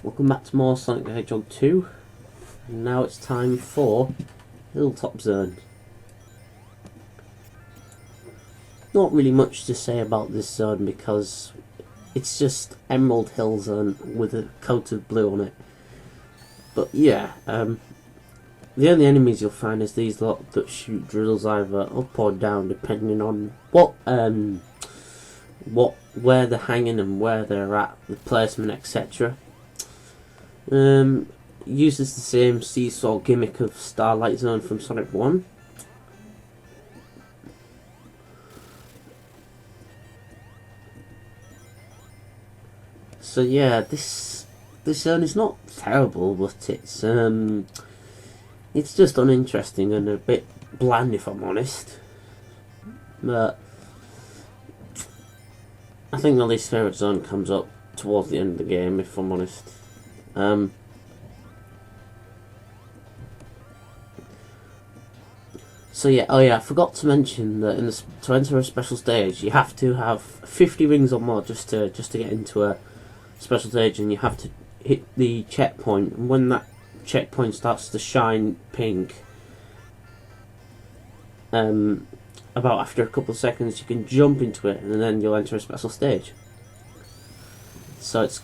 Welcome back to more Sonic the Hedgehog 2, and now it's time for Hilltop Zone. Not really much to say about this zone because it's just Emerald Hill Zone with a coat of blue on it. But yeah, the only enemies you'll find is these lot that shoot drills either up or down depending on where they're hanging and where they're at, the placement, etc. Uses the same seesaw gimmick of Starlight Zone from Sonic 1. So yeah, this zone is not terrible, but it's just uninteresting and a bit bland, if I'm honest. But I think my least favourite zone comes up towards the end of the game, if I'm honest. So yeah, I forgot to mention that to enter a special stage, you have to have 50 rings or more just to get into a special stage, and you have to hit the checkpoint. And when that checkpoint starts to shine pink, about after a couple of seconds, you can jump into it, and then you'll enter a special stage. So it's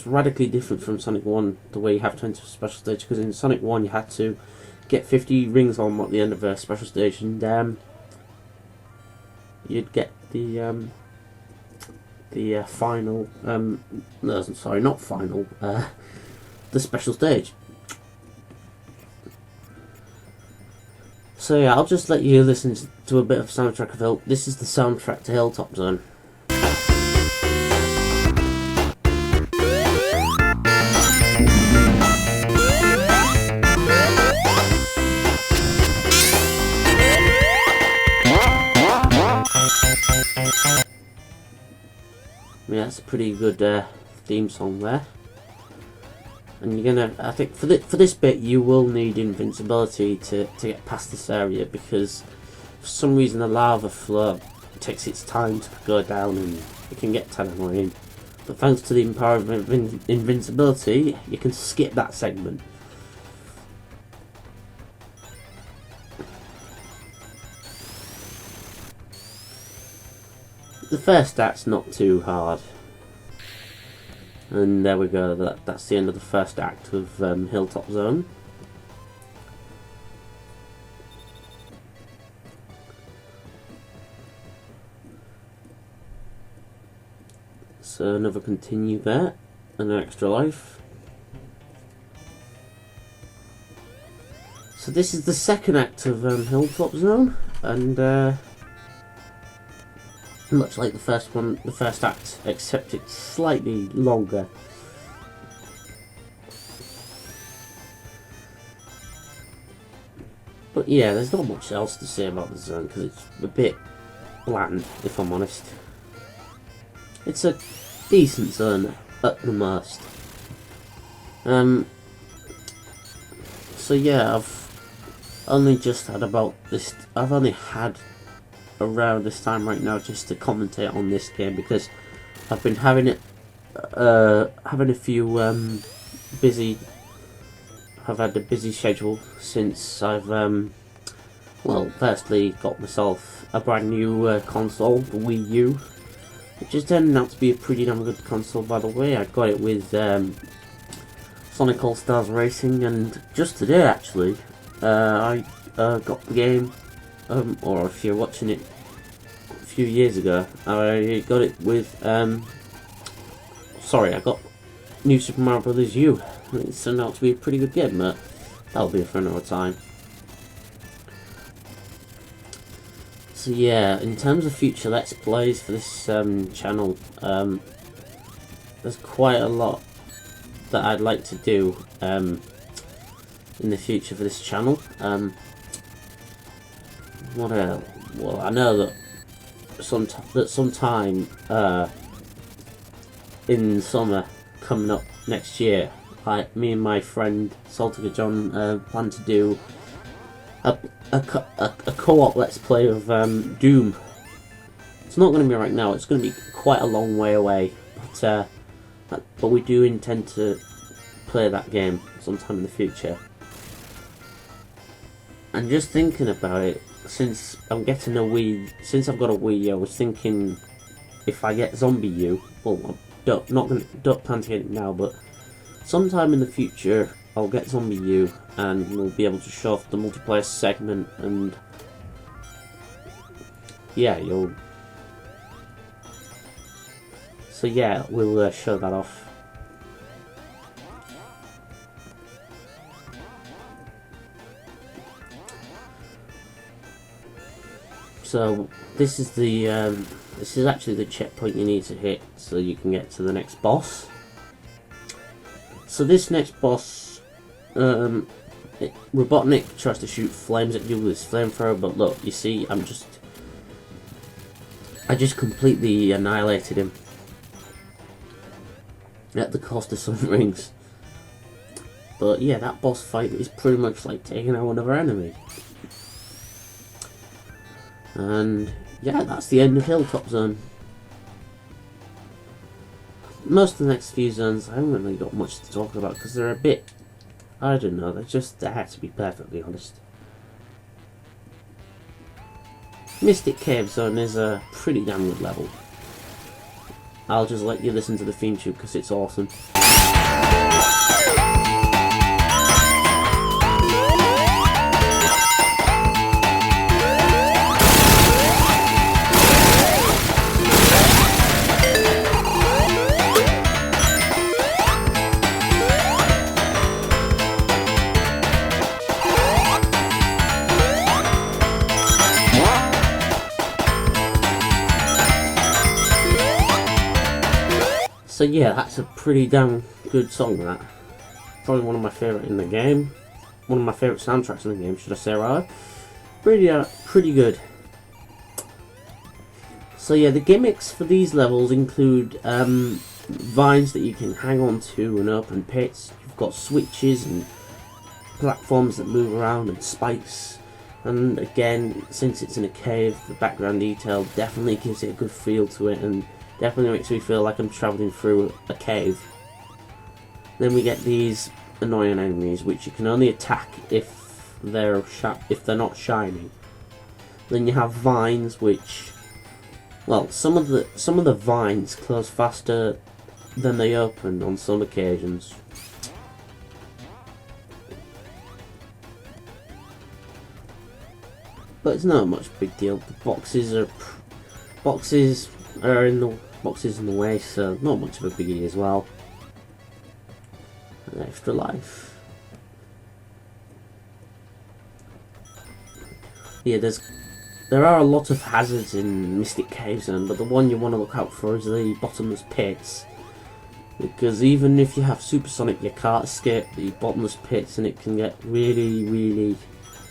radically different from Sonic 1, the way you have to enter a special stage, because in Sonic 1 you had to get 50 rings on at the end of a special stage, and you'd get the final, no, sorry, not final, the special stage. So yeah, I'll just let you listen to a bit of soundtrack of Hill. This is the soundtrack to Hilltop Zone. Yeah, that's a pretty good theme song there. And you're gonna, I think, for this bit, you will need invincibility to get past this area, because for some reason the lava flow takes its time to go down and it can get kind of annoying. But thanks to the power of invincibility, you can skip that segment. The first act's not too hard. And there we go, that's the end of the first act of Hilltop Zone. So another continue there, and an extra life. So this is the second act of Hilltop Zone, and much like the first act, except it's slightly longer. But yeah, there's not much else to say about the zone because it's a bit bland, if I'm honest. It's a decent zone at the most. So yeah, I've only had around this time right now just to commentate on this game, because I've been having a few busy. I've had a busy schedule since I've well, firstly got myself a brand new console, the Wii U, which is turning out to be a pretty damn good console, by the way. I got it with Sonic All Stars Racing, and just today actually I got the game. Or if you're watching it a few years ago, I got it with, I got New Super Mario Bros. U. It's turned out to be a pretty good game, but that'll be for another time. So yeah, in terms of future Let's Plays for this channel, there's quite a lot that I'd like to do in the future for this channel. What else? Well, I know that sometime in summer coming up next year, me and my friend Saltiga John plan to do a co-op Let's Play of Doom. It's not going to be right now. It's going to be quite a long way away, but but we do intend to play that game sometime in the future. And just thinking about it, since I'm getting a Wii, since I've got a Wii, I was thinking if I get Zombie U, well, don't plan to get it now, but sometime in the future I'll get Zombie U, and we'll be able to show off the multiplayer segment, and yeah, so yeah, we'll show that off. So this is the this is actually the checkpoint you need to hit so you can get to the next boss. So this next boss, Robotnik tries to shoot flames at you with his flamethrower, but look, you see, I just completely annihilated him at the cost of some rings. But yeah, that boss fight is pretty much like taking out another enemy. And yeah, that's the end of Hilltop Zone. Most of the next few zones I haven't really got much to talk about because they're a bit, I don't know, they're just there, to be perfectly honest. Mystic Cave Zone is a pretty damn good level. I'll just let you listen to the theme tune because it's awesome. So yeah, that's a pretty damn good song, that. Probably one of my favourite in the game. One of my favourite soundtracks in the game, should I say, rather. Pretty good. So yeah, the gimmicks for these levels include vines that you can hang on to and open pits. You've got switches and platforms that move around and spikes. And again, since it's in a cave, the background detail definitely gives it a good feel to it, and definitely makes me feel like I'm travelling through a cave. Then we get these annoying enemies, which you can only attack if they're not shining. Then you have vines, which, well, some of the vines close faster than they open on some occasions. But it's not much big deal. The boxes are in the way, so not much of a biggie as well. An extra life. Yeah, there are a lot of hazards in Mystic Cave Zone, but the one you want to look out for is the bottomless pits. Because even if you have Supersonic, you can't escape the bottomless pits, and it can get really, really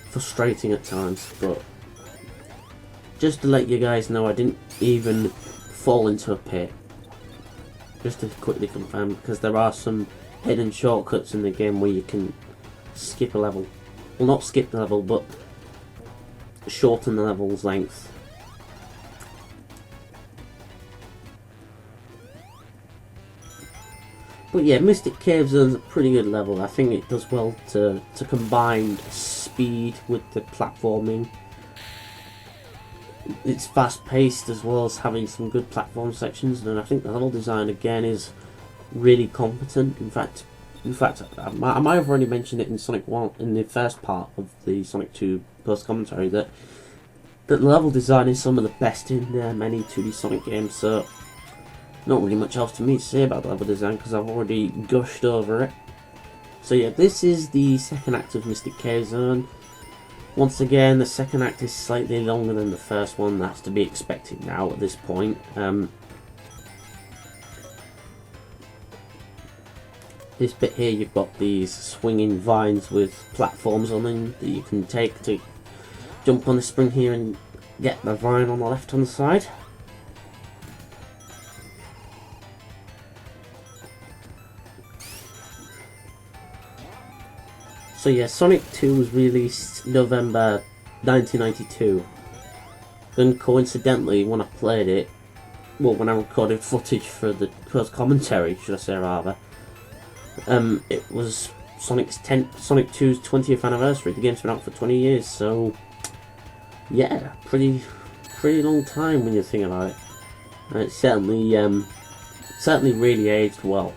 frustrating at times. But just to let you guys know, I didn't even fall into a pit. Just to quickly confirm, because there are some hidden shortcuts in the game where you can skip a level. Well, not skip the level, but shorten the level's length. But yeah, Mystic Cave Zone's a pretty good level. I think it does well to combine speed with the platforming. It's fast paced as well as having some good platform sections, and I think the level design again is really competent. In fact, I might have already mentioned it in Sonic 1, in the first part of the Sonic 2 post commentary, that the level design is some of the best in many 2D Sonic games. So not really much else to me to say about the level design because I've already gushed over it. So yeah, this is the second act of Mystic Cave Zone. Once again, the second act is slightly longer than the first one. That's to be expected now at this point. This bit here, you've got these swinging vines with platforms on them that you can take to jump on the spring here and get the vine on the left hand side. So yeah, Sonic 2 was released November 1992. Then coincidentally, when I played it, well, when I recorded footage for the first commentary, should I say rather, it was Sonic 2's 20th anniversary. The game's been out for 20 years, so yeah, pretty long time when you think about it. And it's certainly really aged well.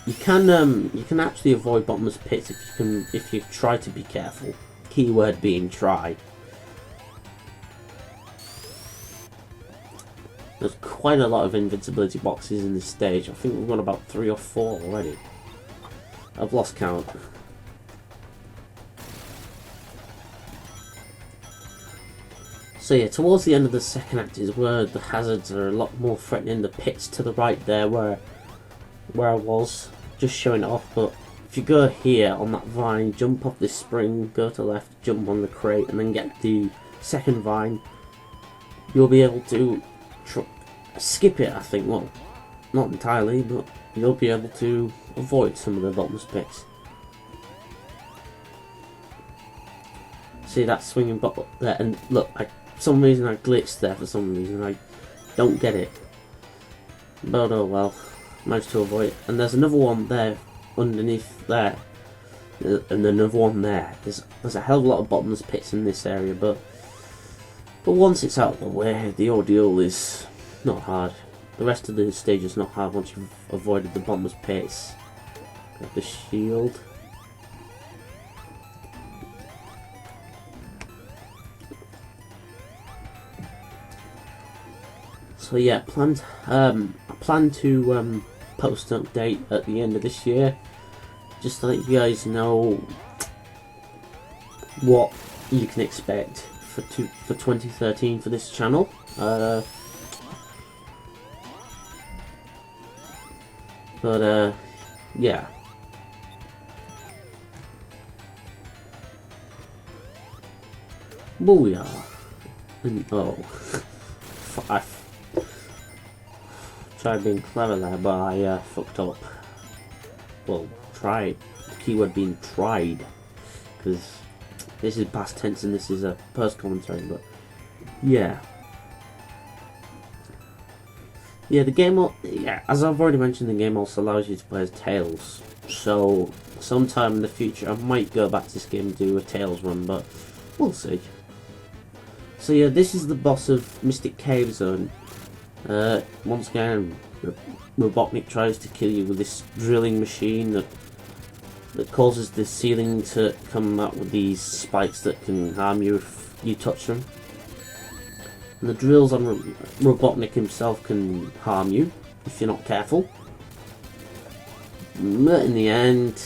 You can actually avoid bottomless pits if you try to be careful. Keyword being try. There's quite a lot of invincibility boxes in this stage. I think we've got about 3 or 4 already. I've lost count. So yeah, towards the end of the second act is where the hazards are a lot more threatening. The pits to the right there where I was, just showing it off, but if you go here on that vine, jump off this spring, go to the left, jump on the crate, and then get the second vine, you'll be able to skip it, I think. Well, not entirely, but you'll be able to avoid some of the bottomless pits. See that swinging bottle there, and look, for some reason I glitched there. For some reason I don't get it, but oh well, managed to avoid it. And there's another one there underneath there, and another one there. There's a hell of a lot of bottomless pits in this area, but once it's out of the way, the ordeal is not hard. The rest of the stage is not hard once you've avoided the bottomless pits. Got the shield. So yeah, I plan to post an update at the end of this year, just to let you guys know what you can expect for 2013 for this channel. Yeah. Booyah! And, oh, I tried being clever there, but I fucked up. Well, tried. Keyword being tried, because this is past tense and this is a post commentary. But yeah. Yeah, the game, as I've already mentioned, the game also allows you to play as Tails. So, sometime in the future, I might go back to this game and do a Tails run, but we'll see. So yeah, this is the boss of Mystic Cave Zone. Once again, Robotnik tries to kill you with this drilling machine that causes the ceiling to come out with these spikes that can harm you if you touch them. And the drills on Robotnik himself can harm you if you're not careful. But in the end,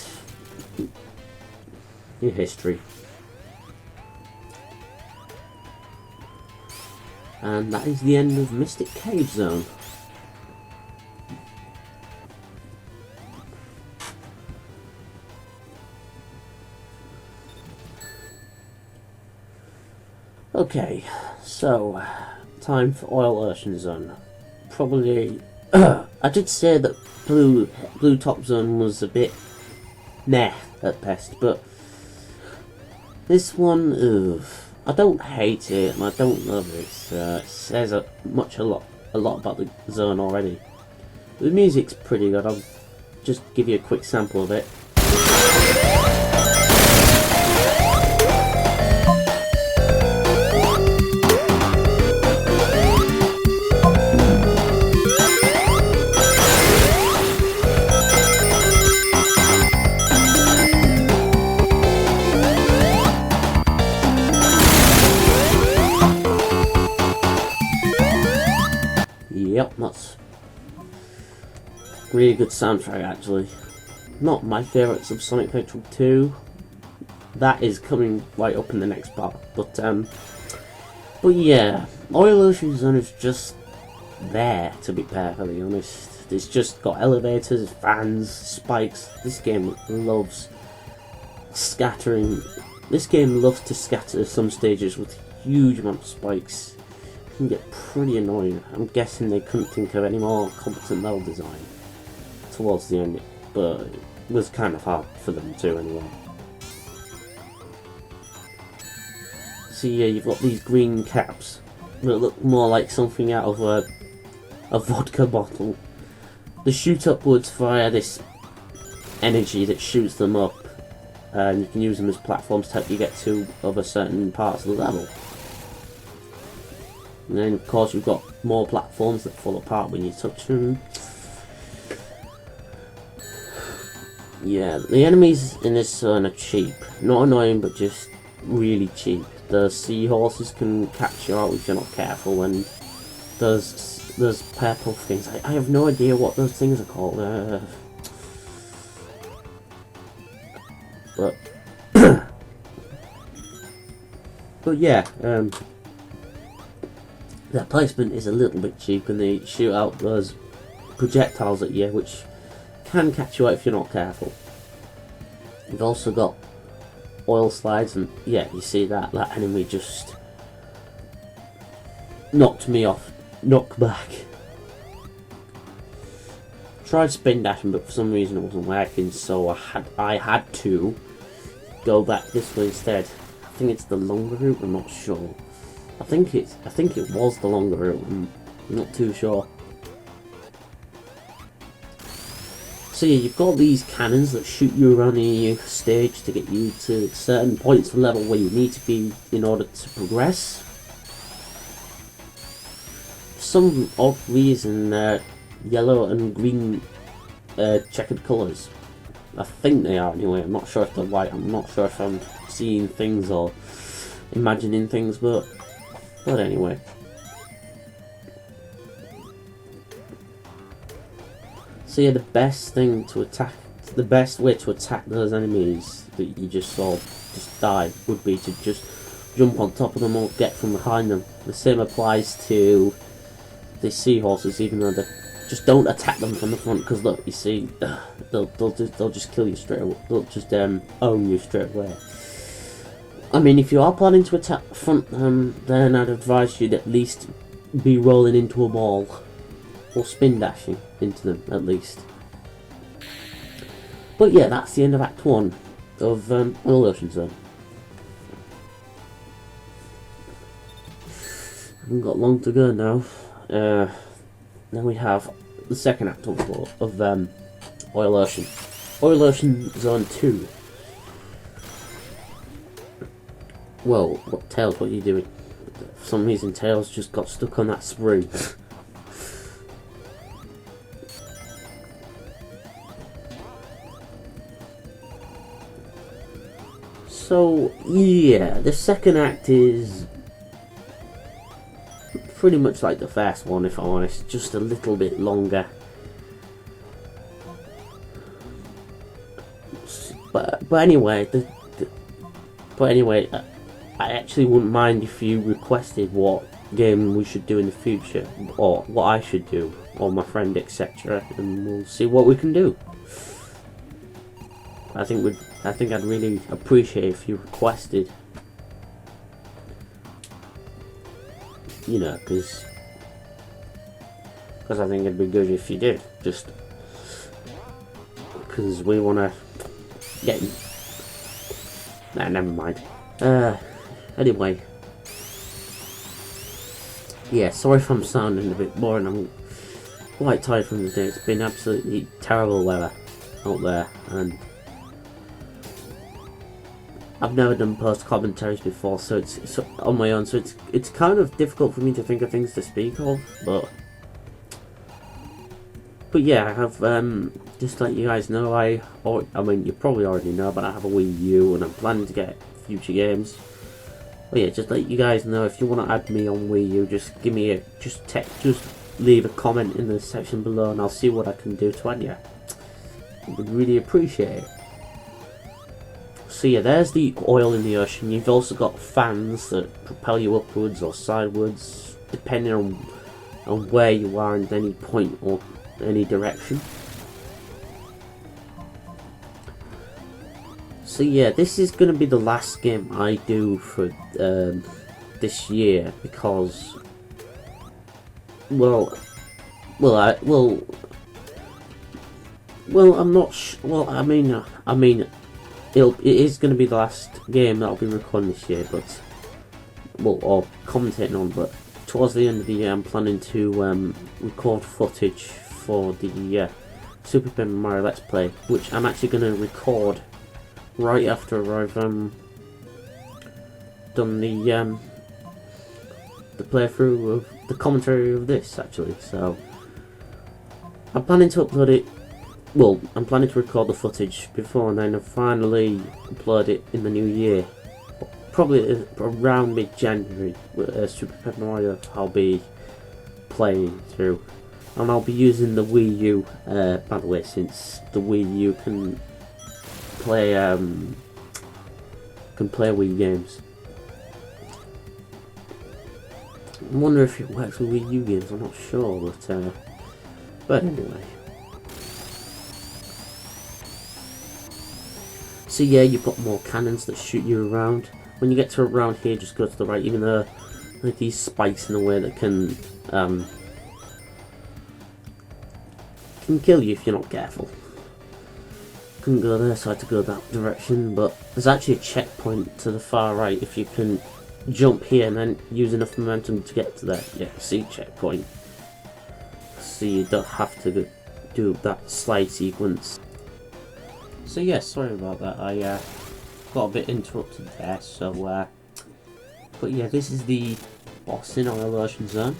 your history. And that is the end of Mystic Cave Zone. Okay, so time for Oil Ocean Zone. Probably, I did say that Blue Top Zone was a bit meh at best, but this one, I don't hate it and I don't love it. It says a lot about the zone already. The music's pretty good. I'll just give you a quick sample of it. Yep, that's really good soundtrack actually. Not my favourites of Sonic the Hedgehog 2. That is coming right up in the next part. But yeah, Oil Ocean Zone is just there, to be perfectly honest. It's just got elevators, fans, spikes. This game loves scattering. This game loves to scatter some stages with huge amounts of spikes. Can get pretty annoying. I'm guessing they couldn't think of any more competent level design towards the end, but it was kind of hard for them to anyway. So yeah, you've got these green caps. that look more like something out of a vodka bottle. They shoot upwards via this energy that shoots them up, and you can use them as platforms to help you get to other certain parts of the level. And then of course you've got more platforms that fall apart when you touch them. Yeah, the enemies in this zone are cheap. Not annoying, but just really cheap. The seahorses can catch you out if you're not careful, and there's purple things. I have no idea what those things are called. But but yeah, their placement is a little bit cheap, and they shoot out those projectiles at you, which can catch you out if you're not careful. You've also got oil slides, and yeah, you see that enemy just knocked me off, knocked back. Tried spin dashing, but for some reason it wasn't working, so I had to go back this way instead. I think it's the longer route. I'm not sure. I think it was the longer route. I'm not too sure. So yeah, you've got these cannons that shoot you around the stage to get you to certain points of the level where you need to be in order to progress. For some odd reason, yellow and green checkered colours. I think they are anyway. I'm not sure if they're white. I'm not sure if I'm seeing things or imagining things, but anyway. So yeah, the best way to attack those enemies that you just saw just die would be to just jump on top of them or get from behind them. The same applies to the seahorses, even though they just don't attack them from the front, because look, you see, they'll just kill you straight away. They'll just own you straight away. I mean, if you are planning to attack front them, then I'd advise you to at least be rolling into a ball or spin dashing into them at least. But yeah, that's the end of Act 1 of Oil Ocean Zone. Haven't got long to go now. Then we have the second act of Oil Ocean. Oil Ocean Zone 2. Whoa, what Tails, what are you doing? For some reason Tails just got stuck on that spring. So yeah, the second act is pretty much like the first one, if I'm honest, just a little bit longer. But anyway, I actually wouldn't mind if you requested what game we should do in the future, or what I should do, or my friend, etc., and we'll see what we can do. I think I'd really appreciate if you requested. You know, because I think it'd be good if you did, just because we want to get. Nah, never mind. Anyway, yeah. Sorry if I'm sounding a bit boring. I'm quite tired from the day. It's been absolutely terrible weather out there, and I've never done post commentaries before, so it's on my own, so it's kind of difficult for me to think of things to speak of, but yeah, I have just to let you guys know, I mean you probably already know, but I have a Wii U and I'm planning to get future games. But yeah, just let you guys know, if you want to add me on Wii U, just give me just leave a comment in the section below, and I'll see what I can do to add you. I would really appreciate it. So yeah, there's the oil in the ocean. You've also got fans that propel you upwards or sideways, depending on where you are in any point or any direction. So yeah, this is going to be the last game I do for this year, because well, I'm not. Well, I mean. It is going to be the last game that I'll be recording this year, but or commentating on. But towards the end of the year, I'm planning to record footage for the Super Paper Mario Let's Play, which I'm actually going to record right after I've done the playthrough of the commentary of this, actually. So I'm planning to upload it. Well, I'm planning to record the footage before and then finally upload it in the new year. Probably around mid-January, Super Paper Mario I'll be playing through. And I'll be using the Wii U, by the way, since the Wii U can play Wii games. I wonder if it works with Wii U games, I'm not sure, but anyway. So yeah, you've got more cannons that shoot you around. When you get to around here, just go to the right, even though like these spikes in a way that can kill you if you're not careful. Couldn't go there, so I had to go that direction, but there's actually a checkpoint to the far right if you can jump here and then use enough momentum to get to there. Yeah, see, checkpoint. So you don't have to do that slide sequence. So yeah, sorry about that, I got a bit interrupted there, so but yeah, this is the boss in Oil Ocean Zone.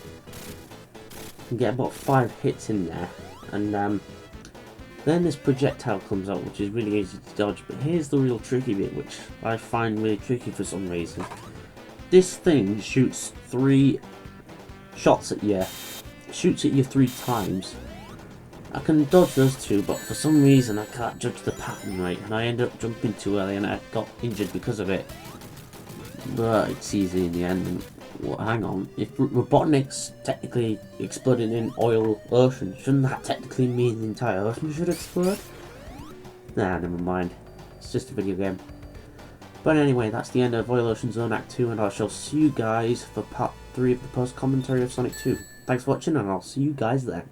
You can get about 5 hits in there, and then this projectile comes out, which is really easy to dodge, but here's the real tricky bit, which I find really tricky for some reason. This thing shoots 3 shots at you. It shoots at you 3 times. I can dodge those 2, but for some reason I can't judge the pattern right, and I end up jumping too early and I got injured because of it. But it's easy in the end. And, well, hang on, if Robotnik's technically exploding in Oil Ocean, shouldn't that technically mean the entire ocean should explode? Nah, never mind. It's just a video game. But anyway, that's the end of Oil Ocean Zone Act 2, and I shall see you guys for part 3 of the post-commentary of Sonic 2. Thanks for watching, and I'll see you guys then.